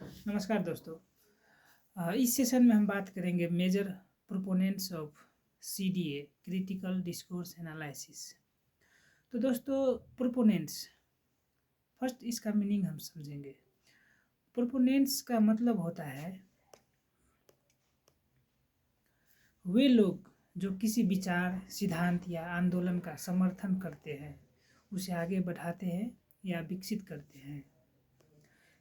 नमस्कार दोस्तों। इस सेशन में हम बात करेंगे major proponents of CDA critical discourse analysis. तो दोस्तों, प्रोपोनेंट्स, फर्स्ट इसका मीनिंग हम समझेंगे। प्रोपोनेंट्स का मतलब होता है वे लोग जो किसी विचार, सिद्धांत या आंदोलन का समर्थन करते हैं, उसे आगे बढ़ाते हैं या विकसित करते हैं।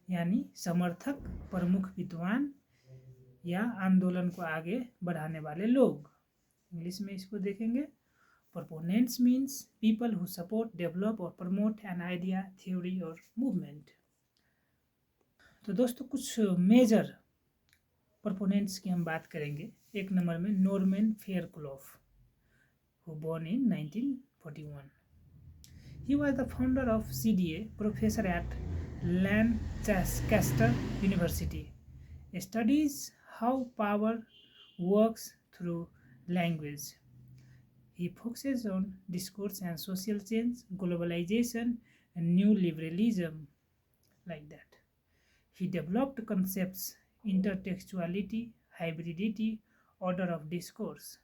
यानी समर्थक, प्रमुख विद्वान या आंदोलन को आगे बढ़ाने वाले लोग। इंग्लिश में इसको देखेंगे। Proponents means people who support, develop और प्रमोट एन आइडिया, थ्योरी और मूवमेंट। तो दोस्तों, कुछ मेजर प्रोपोनेंट्स की हम बात करेंगे। एक नंबर में Norman Fairclough, who born in 1941. He was the founder of CDA, professor at Lancaster University. Studies how power works through language. He focuses on discourse and social change, globalization, and new liberalism, like that. He developed concepts intertextuality, hybridity, order of discourse.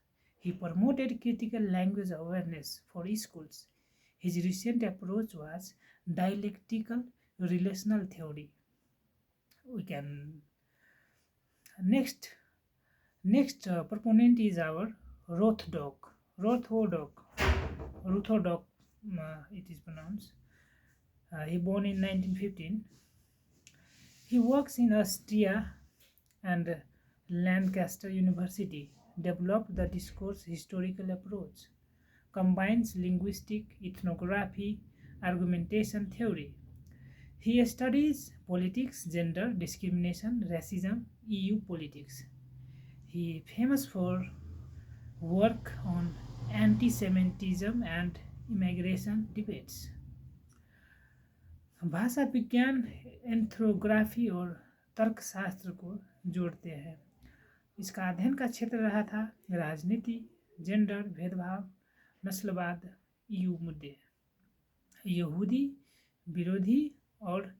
He promoted critical language awareness for schools. His recent approach was dialectical relational theory. We can next proponent is our Rothdock. Rutherdock, it is pronounced. He born in 1915. He works in Austria and Lancaster University. Developed the discourse historical approach. Combines linguistic, ethnography, argumentation theory. He studies politics, gender, discrimination, racism, EU politics. He is famous for work on anti-Semitism and immigration debates. भाषा विज्ञान, एंथ्रोग्राफी और तर्कशास्त्र को जोड़ते हैं। इसका अध्ययन का क्षेत्र रहा था राजनीति, जेंडर, भेदभाव, नस्लवाद, EU मुद्दे, यहूदी विरोधी और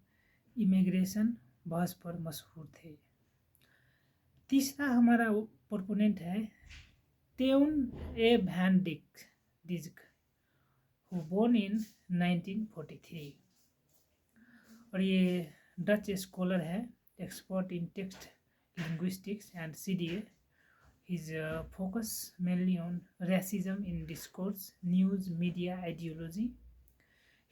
इमिग्रेशन बहस पर मशहूर थे। तीसरा हमारा प्रोपोनेंट है Teun A van Dijk, who born in 1943, और ये डच स्कॉलर है, expert in text linguistics and CDA. His focus mainly on racism in discourse, news, media, ideology.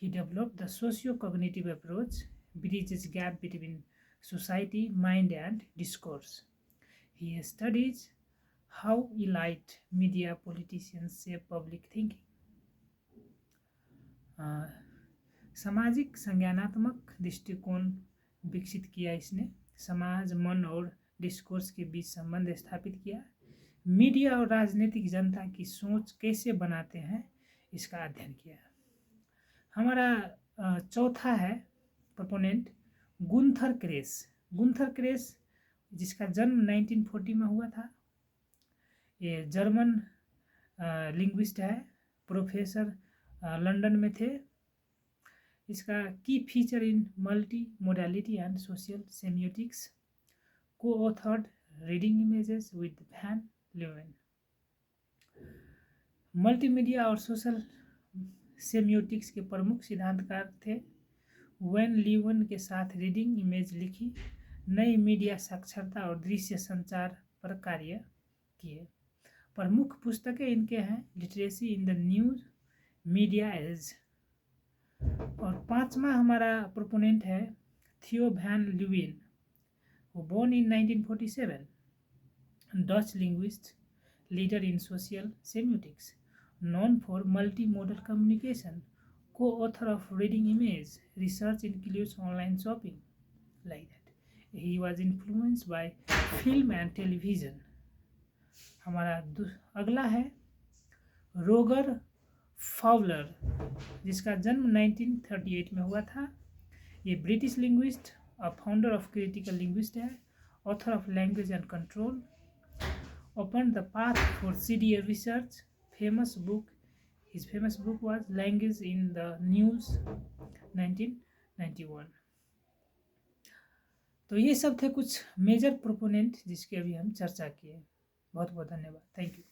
He developed the socio-cognitive approach, bridges gap between society, mind and discourse. He studies how elite media politicians shape public thinking. सामाजिक संज्ञानात्मक दृष्टिकोण विकसित किया इसने। समाज, मन और discourse के बीच संबंध स्थापित किया। मीडिया और राजनीतिक जनता की सोच कैसे बनाते हैं, इसका अध्ययन किया। हमारा चौथा है प्रोपोनेंट गुंथर क्रेस, जिसका जन्म 1940 में हुआ था। ये जर्मन लिंग्विस्ट है, प्रोफेसर लंदन में थे। इसका की feature in multi modality and social semiotics, co-authored reading images with Van Leeuwen. Multimedia और सोशल सेमियोटिक्स के प्रमुख सिद्धांतकार थे। वैन लीवन के साथ रीडिंग इमेज लिखी, नई मीडिया साक्षरता और दृश्य संचार पर कार्य किए। प्रमुख पुस्तकें इनके हैं literacy in the news media age. और पांचवा हमारा प्रोपोनेंट है Theo van Leeuwen, who born in 1947, Dutch linguist, leader in social semiotics, known for multimodal communication, co-author of reading image, research includes online shopping, like that. He was influenced by film and television. हमारा अगला है रोगर Fowler, जिसका जन्म 1938 में हुआ था। ये British linguist, a founder of critical linguistics, author of Language and Control, opened the path for CDA research. His famous book was Language in the News, 1991. तो ये सब थे कुछ मेजर प्रोपोनेंट जिसकी अभी हम चर्चा किए। बहुत बहुत धन्यवाद। Thank you.